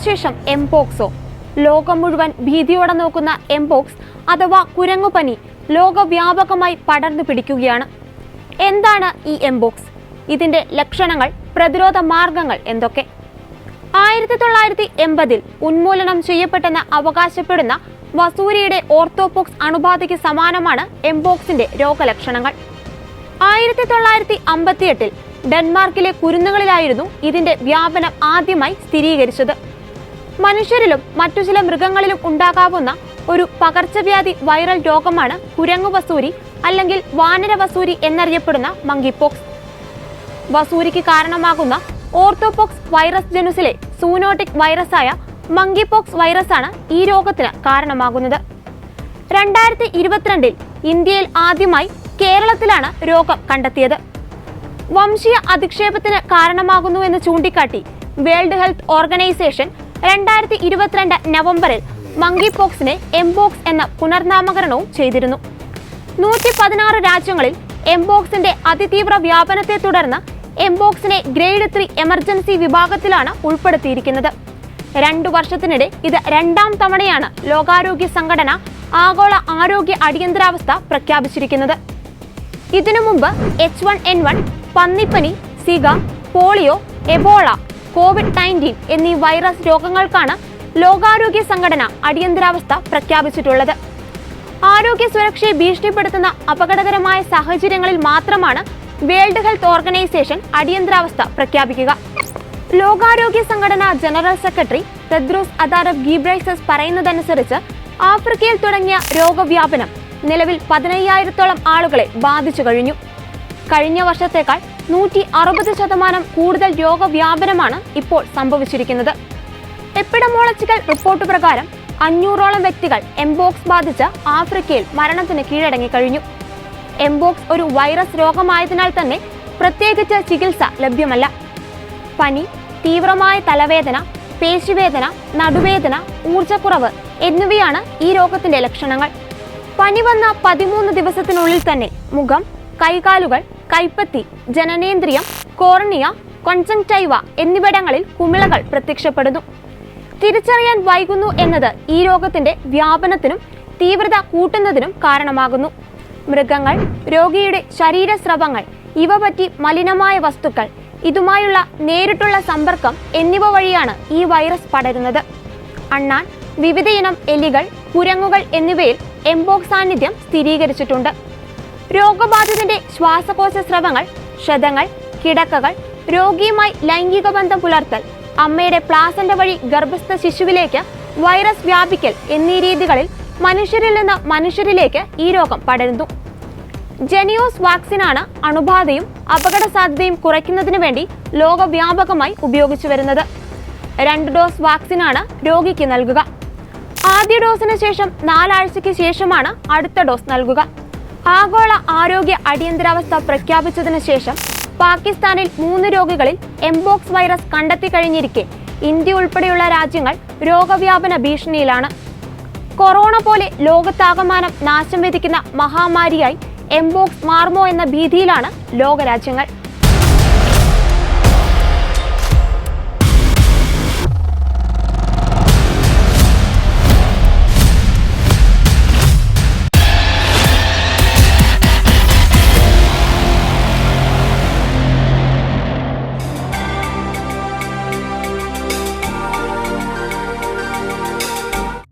ശേഷം എംപോക്സോ. ലോകം മുഴുവൻ ഭീതിയോടെ നോക്കുന്ന എംപോക്സ് അഥവാ കുരങ്ങുപനി ലോകവ്യാപകമായി പടർന്നു പിടിക്കുകയാണ്. എന്താണ് ഈ എംപോക്സ്? ഇതിന്റെ ലക്ഷണങ്ങൾ, പ്രതിരോധ മാർഗങ്ങൾ എന്തൊക്കെ? 1980 ഉന്മൂലനം ചെയ്യപ്പെട്ടെന്ന് അവകാശപ്പെടുന്ന വസൂരിയുടെ ഓർത്തോപോക്സ് അണുബാധയ്ക്ക് സമാനമാണ് എംപോക്സിന്റെ രോഗലക്ഷണങ്ങൾ. 1958 ഡെൻമാർക്കിലെ കുരുന്നുകളിലായിരുന്നു ഇതിന്റെ വ്യാപനം ആദ്യമായി സ്ഥിരീകരിച്ചത്. മനുഷ്യരിലും മറ്റു ചില മൃഗങ്ങളിലും ഉണ്ടാകാവുന്ന ഒരു പകർച്ചവ്യാധി വൈറൽ രോഗമാണ് കുരങ്ങു വസൂരി അല്ലെങ്കിൽ വാനര വസൂരി എന്നറിയപ്പെടുന്ന മങ്കിപോക്സ്. വസൂരിക്ക് കാരണമാകുന്ന ഓർത്തോപോക്സ് വൈറസ് ജനുസിലെ സൂനോട്ടിക് വൈറസായ മങ്കിപോക്സ് വൈറസാണ് ഈ രോഗത്തിന് കാരണമാകുന്നത്. 2022 ഇന്ത്യയിൽ ആദ്യമായി കേരളത്തിലാണ് രോഗം കണ്ടെത്തിയത്. വംശീയ അധിക്ഷേപത്തിന് കാരണമാകുന്നുവെന്ന് ചൂണ്ടിക്കാട്ടി വേൾഡ് ഹെൽത്ത് ഓർഗനൈസേഷൻ 2022 നവംബറിൽ മങ്കിപോക്സിനെ എംപോക്സ് എന്ന പുനർനാമകരണവും ചെയ്തിരുന്നു. 116 രാജ്യങ്ങളിൽ എംപോക്സിന്റെ അതിതീവ്ര വ്യാപനത്തെ തുടർന്ന് എംപോക്സിനെ ഗ്രേഡ് 3 എമർജൻസി വിഭാഗത്തിലാണ് ഉൾപ്പെടുത്തിയിരിക്കുന്നത്. 2 വർഷത്തിനിടെ ഇത് 2ാം തവണയാണ് ലോകാരോഗ്യ സംഘടന ആഗോള ആരോഗ്യ അടിയന്തരാവസ്ഥ പ്രഖ്യാപിച്ചിരിക്കുന്നത്. ഇതിനു മുമ്പ് H1N1, പന്നിപ്പനി, Zika, polio, Ebola, COVID-19 എന്നീ വൈറസ് രോഗങ്ങൾക്കാണ് ലോകാരോഗ്യ സംഘടന അടിയന്തരാവസ്ഥ പ്രഖ്യാപിച്ചിട്ടുള്ളത്. ആരോഗ്യ സുരക്ഷയെ ഭീഷണിപ്പെടുത്തുന്ന അപകടകരമായ സാഹചര്യങ്ങളിൽ മാത്രമാണ് വേൾഡ് ഹെൽത്ത് ഓർഗനൈസേഷൻ അടിയന്തരാവസ്ഥ പ്രഖ്യാപിക്കുക. ലോകാരോഗ്യ സംഘടന ജനറൽ സെക്രട്ടറി തെദ്രോസ് അദാനം ഗീബ്രയേസസ് പറയുന്നതനുസരിച്ച് ആഫ്രിക്കയിൽ തുടങ്ങിയ രോഗവ്യാപനം നിലവിൽ 15,000-ഓളം ആളുകളെ ബാധിച്ചു കഴിഞ്ഞു. കഴിഞ്ഞ വർഷത്തേക്കാൾ 160% കൂടുതൽ രോഗവ്യാപനമാണ് ഇപ്പോൾ സംഭവിച്ചിരിക്കുന്നത്. എപ്പിഡമോളജിക്കൽ റിപ്പോർട്ട് പ്രകാരം 500-ഓളം വ്യക്തികൾ എംപോക്സ് ബാധിച്ച് ആഫ്രിക്കയിൽ മരണത്തിന് കീഴടങ്ങി കഴിഞ്ഞു. എംപോക്സ് ഒരു വൈറസ് രോഗമായതിനാൽ തന്നെ പ്രത്യേകിച്ച് ചികിത്സ ലഭ്യമല്ല. പനി, തീവ്രമായ തലവേദന, പേശിവേദന, നടുവേദന, ഊർജ്ജക്കുറവ് എന്നിവയാണ് ഈ രോഗത്തിന്റെ ലക്ഷണങ്ങൾ. പനി വന്ന 13 ദിവസത്തിനുള്ളിൽ തന്നെ മുഖം, കൈകാലുകൾ, കൈപ്പത്തി, ജനനേന്ദ്രിയം, കോർണിയ, കോൺജങ്ക്റ്റൈവ എന്നിവിടങ്ങളിൽ കുമിളകൾ പ്രത്യക്ഷപ്പെടുന്നു. തിരിച്ചറിയാൻ വൈകുന്നു എന്നത് ഈ രോഗത്തിന്റെ വ്യാപനത്തിനും തീവ്രത കൂട്ടുന്നതിനും കാരണമാകുന്നു. മൃഗങ്ങൾ, രോഗിയുടെ ശരീരസ്രവങ്ങൾ, ഇവ പറ്റി മലിനമായ വസ്തുക്കൾ, ഇതുമായുള്ള നേരിട്ടുള്ള സമ്പർക്കം എന്നിവ വഴിയാണ് ഈ വൈറസ് പടരുന്നത്. അണ്ണാൻ, വിവിധയിനം എലികൾ, കുരങ്ങുകൾ എന്നിവയിൽ എംപോക്സ് സാന്നിധ്യം സ്ഥിരീകരിച്ചിട്ടുണ്ട്. രോഗബാധിതന്റെ ശ്വാസകോശ സ്രവങ്ങൾ, ക്ഷതങ്ങൾ, കിടക്കകൾ, രോഗിയുമായി ലൈംഗിക ബന്ധം പുലർത്തൽ, അമ്മയുടെ പ്ലാസന്റ വഴി ഗർഭസ്ഥ ശിശുവിലേക്ക് വൈറസ് വ്യാപിക്കൽ എന്നീ രീതികളിൽ മനുഷ്യരിൽ നിന്ന് മനുഷ്യരിലേക്ക് ഈ രോഗം പടരുന്നു. ജെനിയോസ് വാക്സിനാണ് അണുബാധയും അപകട സാധ്യതയും കുറയ്ക്കുന്നതിന് വേണ്ടി ലോകവ്യാപകമായി ഉപയോഗിച്ചു വരുന്നത്. 2 ഡോസ് വാക്സിനാണ് രോഗിക്ക് നൽകുക. ആദ്യ ഡോസിന് ശേഷം 4 ആഴ്ചയ്ക്ക് ശേഷമാണ് അടുത്ത ഡോസ് നൽകുക. ആഗോള ആരോഗ്യ അടിയന്തരാവസ്ഥ പ്രഖ്യാപിച്ചതിന് ശേഷം പാകിസ്ഥാനിൽ 3 രോഗികളിൽ എംപോക്സ് വൈറസ് കണ്ടെത്തി കഴിഞ്ഞിരിക്കെ ഇന്ത്യ ഉൾപ്പെടെയുള്ള രാജ്യങ്ങൾ രോഗവ്യാപന ഭീഷണിയിലാണ്. കൊറോണ പോലെ ലോകത്താകമാനം നാശം വിധിക്കുന്ന മഹാമാരിയായി എംപോക്സ് മാറുമോ എന്ന ഭീതിയിലാണ് ലോകരാജ്യങ്ങൾ.